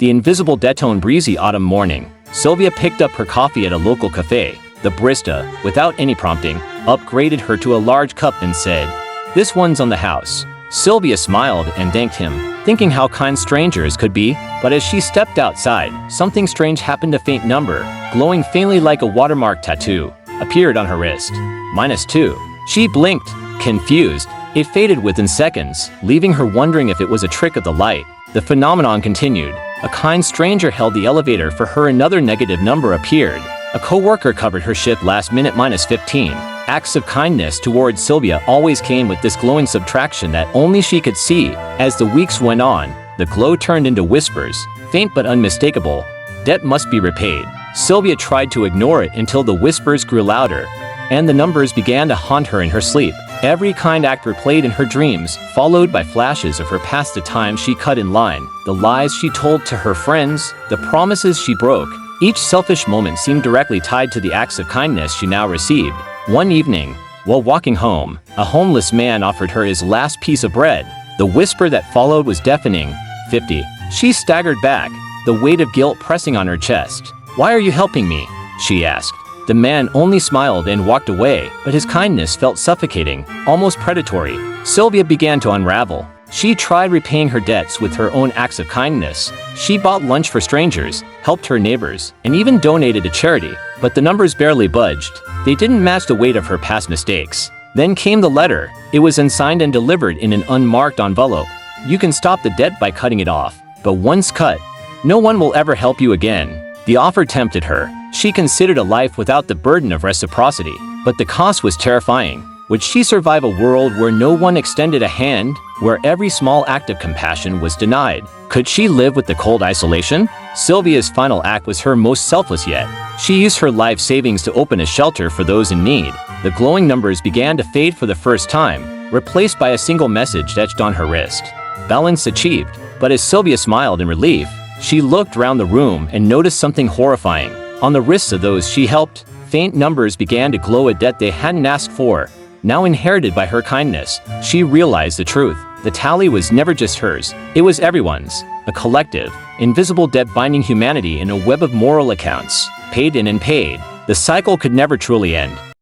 The invisible debt on breezy autumn morning, Sylvia picked up her coffee at a local cafe. The barista, without any prompting, upgraded her to a large cup and said, "This one's on the house." Sylvia smiled and thanked him, thinking how kind strangers could be, but as she stepped outside, something strange happened. A faint number, glowing faintly like a watermark tattoo, appeared on her wrist. -2. She blinked, confused. It faded within seconds, leaving her wondering if it was a trick of the light. The phenomenon continued. A kind stranger held the elevator for her. Another negative number appeared. A co-worker covered her shift last minute. -15. Acts of kindness towards Sylvia always came with this glowing subtraction that only she could see. As the weeks went on, the glow turned into whispers, faint but unmistakable. Debt must be repaid. Sylvia tried to ignore it until the whispers grew louder, and the numbers began to haunt her in her sleep. Every kind act replayed in her dreams, followed by flashes of her past, the times she cut in line, the lies she told to her friends, the promises she broke. Each selfish moment seemed directly tied to the acts of kindness she now received. One evening, while walking home, a homeless man offered her his last piece of bread. The whisper that followed was deafening. 50. She staggered back, the weight of guilt pressing on her chest. "Why are you helping me?" she asked. The man only smiled and walked away, but his kindness felt suffocating, almost predatory. Sylvia began to unravel. She tried repaying her debts with her own acts of kindness. She bought lunch for strangers, helped her neighbors, and even donated to charity. But the numbers barely budged. They didn't match the weight of her past mistakes. Then came the letter. It was unsigned and delivered in an unmarked envelope. "You can stop the debt by cutting it off, but once cut, no one will ever help you again." The offer tempted her. She considered a life without the burden of reciprocity, but the cost was terrifying. Would she survive a world where no one extended a hand, where every small act of compassion was denied? Could she live with the cold isolation? Sylvia's final act was her most selfless yet. She used her life savings to open a shelter for those in need. The glowing numbers began to fade for the first time, replaced by a single message etched on her wrist. Balance achieved. But as Sylvia smiled in relief, she looked around the room and noticed something horrifying. On the wrists of those she helped, faint numbers began to glow, a debt they hadn't asked for, now inherited by her kindness. She realized the truth. The tally was never just hers, it was everyone's. A collective, invisible debt binding humanity in a web of moral accounts, paid in and paid. The cycle could never truly end.